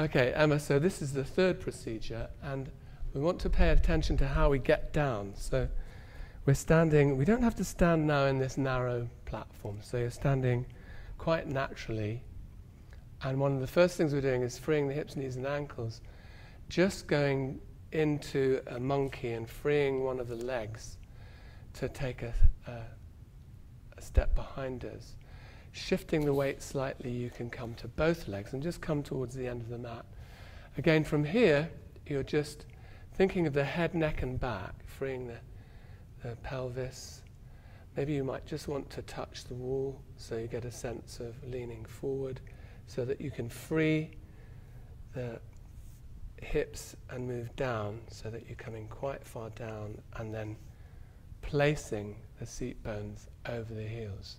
Okay, Emma, so this is the third procedure, and we want to pay attention to how we get down. So we're standing, we don't have to stand now in this narrow platform, so you're standing quite naturally, and one of the first things we're doing is freeing the hips, knees and ankles, just going into a monkey and freeing one of the legs to take a step behind us. Shifting the weight slightly, you can come to both legs and just come towards the end of the mat. Again, from here, you're just thinking of the head, neck and back, freeing the pelvis. Maybe you might just want to touch the wall so you get a sense of leaning forward so that you can free the hips and move down so that you're coming quite far down and then placing the seat bones over the heels.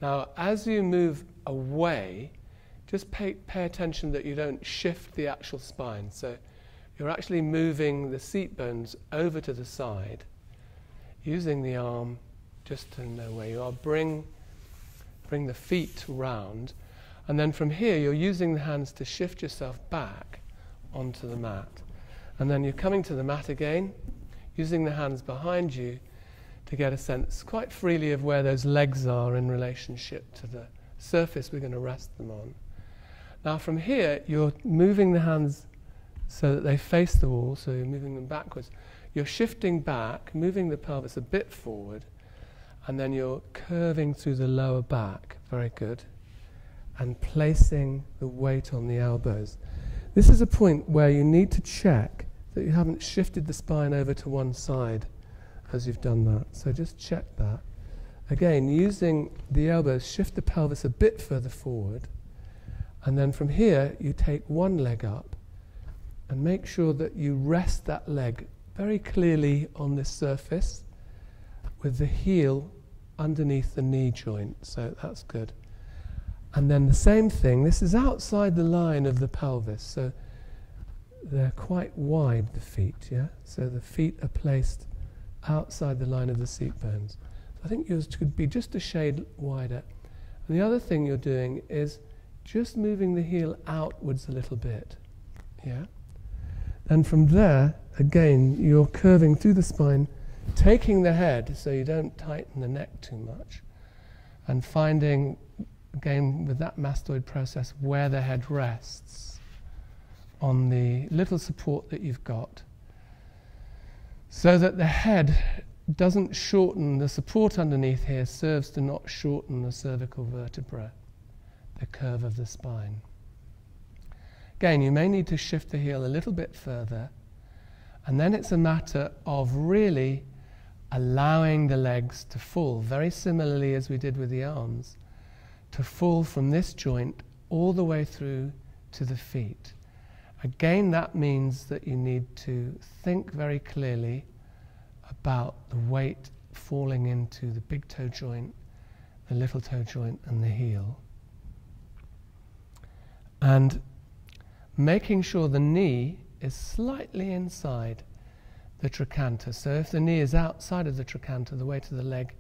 Now, as you move away, just pay attention that you don't shift the actual spine. So you're actually moving the seat bones over to the side, using the arm just to know where you are. Bring the feet round, and then from here you're using the hands to shift yourself back onto the mat. And then you're coming to the mat again, using the hands behind you to get a sense quite freely of where those legs are in relationship to the surface we're going to rest them on. Now from here, you're moving the hands so that they face the wall, so you're moving them backwards. You're shifting back, moving the pelvis a bit forward, and then you're curving through the lower back, very good, and placing the weight on the elbows. This is a point where you need to check that you haven't shifted the spine over to one side as you've done that. So just check that. Again, using the elbows, shift the pelvis a bit further forward, and then from here you take one leg up and make sure that you rest that leg very clearly on this surface with the heel underneath the knee joint. So that's good. And then the same thing, this is outside the line of the pelvis, so they're quite wide, the feet, yeah? So the feet are placed outside the line of the seat bones. I think yours could be just a shade wider. And the other thing you're doing is just moving the heel outwards a little bit, yeah? And from there, again, you're curving through the spine, taking the head so you don't tighten the neck too much, and finding, again, with that mastoid process, where the head rests on the little support that you've got, so that the head doesn't shorten. The support underneath here serves to not shorten the cervical vertebra, the curve of the spine. Again, you may need to shift the heel a little bit further, and then it's a matter of really allowing the legs to fall, very similarly as we did with the arms, to fall from this joint all the way through to the feet. Again, that means that you need to think very clearly about the weight falling into the big toe joint, the little toe joint, and the heel. And making sure the knee is slightly inside the trochanter. So if the knee is outside of the trochanter, the weight of the leg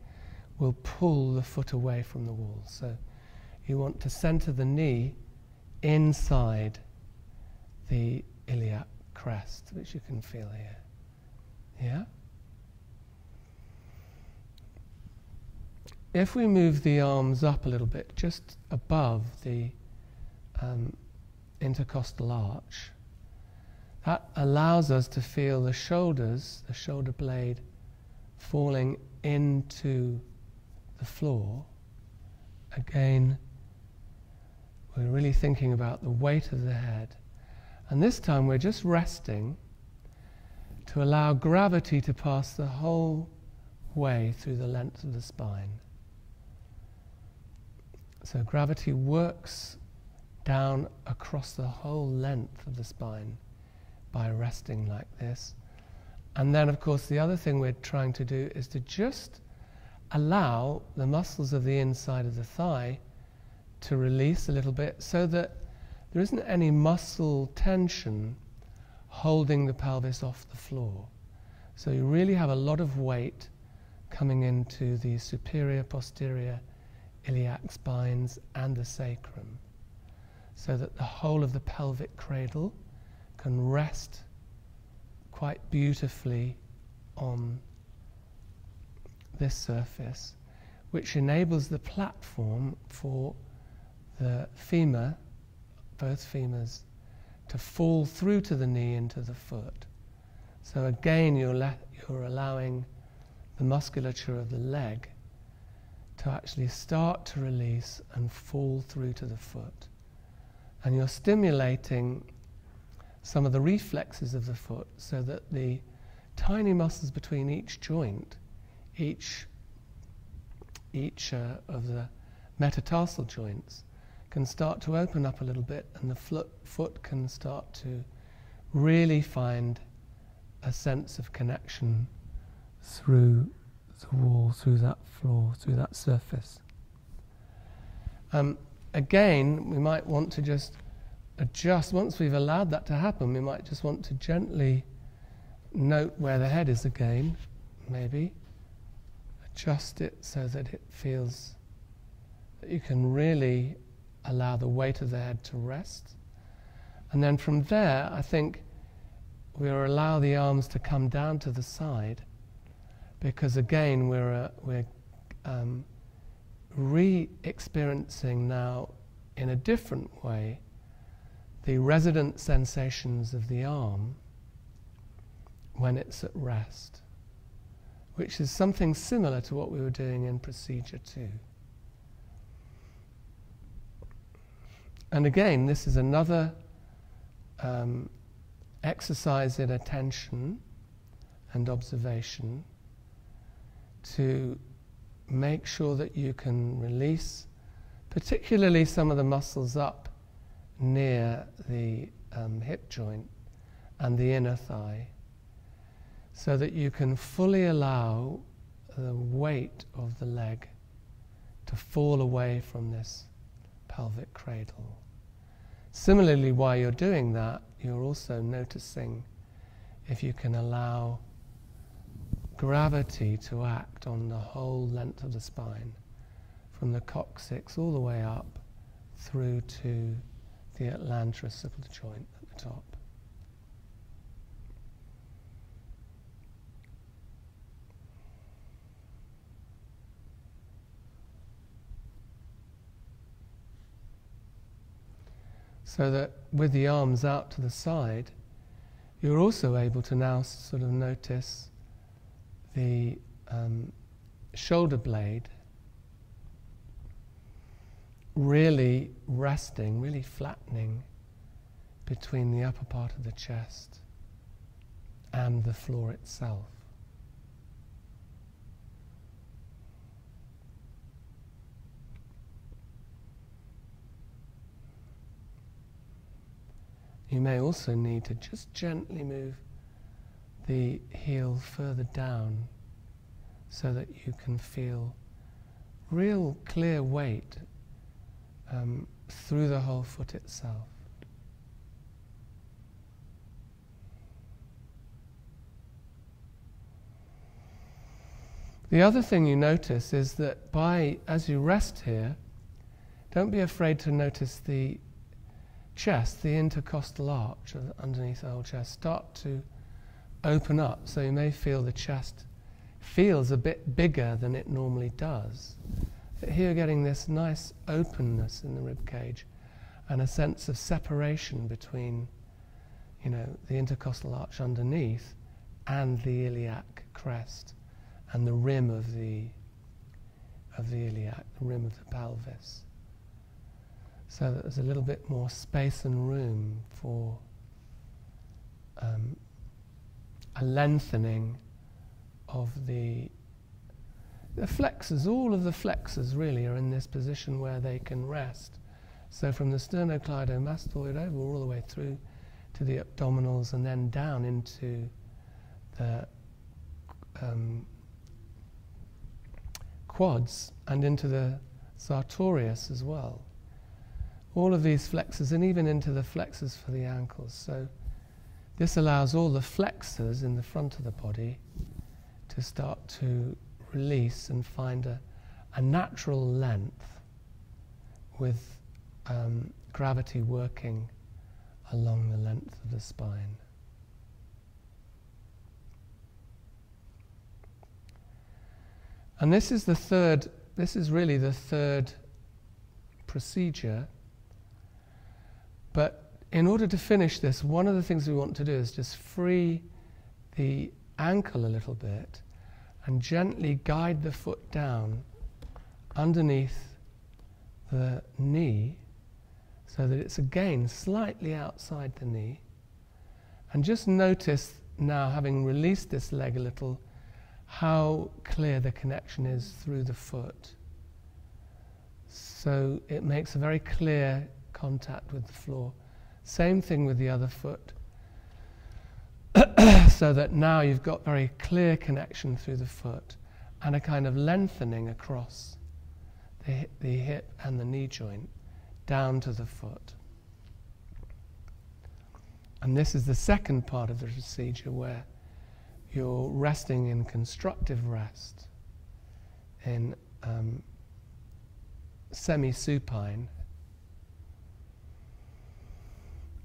will pull the foot away from the wall. So you want to center the knee inside the iliac crest, which you can feel here. Yeah? If we move the arms up a little bit, just above the intercostal arch, that allows us to feel the shoulders, the shoulder blade, falling into the floor. Again, we're really thinking about the weight of the head. And this time we're just resting to allow gravity to pass the whole way through the length of the spine. So gravity works down across the whole length of the spine by resting like this. And then, of course, the other thing we're trying to do is to just allow the muscles of the inside of the thigh to release a little bit so that there isn't any muscle tension holding the pelvis off the floor. So you really have a lot of weight coming into the superior, posterior, iliac spines and the sacrum. so that the whole of the pelvic cradle can rest quite beautifully on this surface, which enables the platform for the femur, both femurs, to fall through to the knee into the foot. So again, you're allowing the musculature of the leg to actually start to release and fall through to the foot. And you're stimulating some of the reflexes of the foot so that the tiny muscles between each joint, each of the metatarsal joints, can start to open up a little bit, and the foot can start to really find a sense of connection through the wall, through that floor, through that surface. Again, we might want to just adjust. Once we've allowed that to happen, we might just want to gently note where the head is again, maybe. Adjust it so that it feels that you can really allow the weight of the head to rest. And then from there, I think we'll allow the arms to come down to the side, because again, we're re-experiencing now in a different way the resident sensations of the arm when it's at rest, which is something similar to what we were doing in procedure 2. And again, this is another exercise in attention and observation to make sure that you can release particularly some of the muscles up near the hip joint and the inner thigh, so that you can fully allow the weight of the leg to fall away from this pelvic cradle. Similarly, while you're doing that, you're also noticing if you can allow gravity to act on the whole length of the spine, from the coccyx all the way up through to the atlanto-occipital joint at the top. So that with the arms out to the side, you're also able to now sort of notice the shoulder blade really resting, really flattening between the upper part of the chest and the floor itself. You may also need to just gently move the heel further down so that you can feel real clear weight through the whole foot itself. The other thing you notice is that as you rest here, don't be afraid to notice the chest, the intercostal arch underneath the whole chest, start to open up. So you may feel the chest feels a bit bigger than it normally does. But here you're getting this nice openness in the rib cage and a sense of separation between, the intercostal arch underneath and the iliac crest and the rim of the iliac, the rim of the pelvis. So that there's a little bit more space and room for a lengthening of the flexors. All of the flexors really are in this position where they can rest. So from the sternocleidomastoid over all the way through to the abdominals and then down into the quads and into the sartorius as well. All of these flexors, and even into the flexors for the ankles. So this allows all the flexors in the front of the body to start to release and find a natural length with gravity working along the length of the spine. And this is really the third procedure. But in order to finish this, one of the things we want to do is just free the ankle a little bit and gently guide the foot down underneath the knee so that it's again slightly outside the knee. And just notice now, having released this leg a little, how clear the connection is through the foot. So it makes a very clear contact with the floor. Same thing with the other foot. So that now you've got very clear connection through the foot and a kind of lengthening across the hip and the knee joint down to the foot. And this is the second part of the procedure where you're resting in constructive rest, in semi-supine.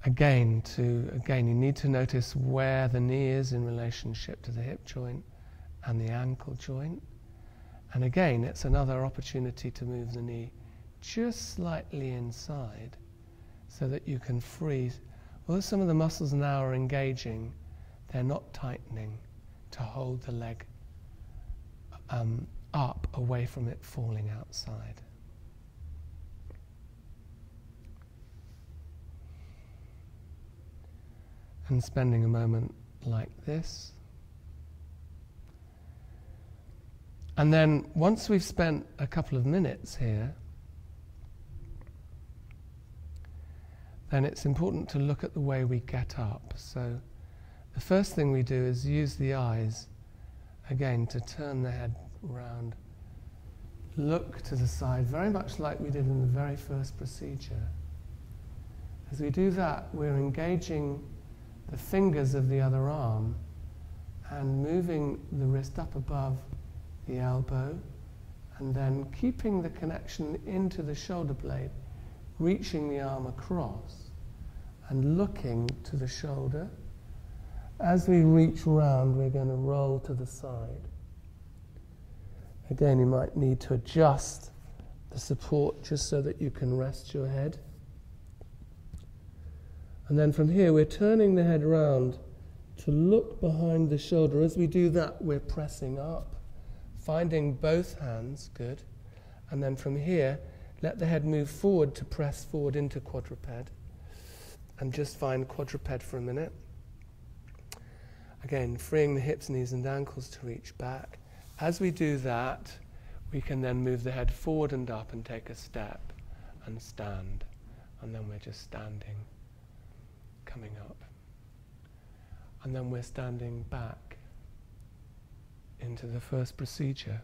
Again, you need to notice where the knee is in relationship to the hip joint and the ankle joint. And again, it's another opportunity to move the knee just slightly inside so that you can free. Although some of the muscles now are engaging, they're not tightening to hold the leg up away from it falling outside. And spending a moment like this. And then once we've spent a couple of minutes here, then it's important to look at the way we get up. So the first thing we do is use the eyes, again, to turn the head round, look to the side, very much like we did in the very first procedure. As we do that, we're engaging the fingers of the other arm and moving the wrist up above the elbow, and then keeping the connection into the shoulder blade, reaching the arm across and looking to the shoulder. As we reach round, we're going to roll to the side. Again, you might need to adjust the support just so that you can rest your head. And then from here, we're turning the head round to look behind the shoulder. As we do that, we're pressing up, finding both hands, good. And then from here, let the head move forward to press forward into quadruped. And just find quadruped for a minute. Again, freeing the hips, knees, and ankles to reach back. As we do that, we can then move the head forward and up and take a step and stand. And then we're just standing, coming up. And then we're standing back into the first procedure.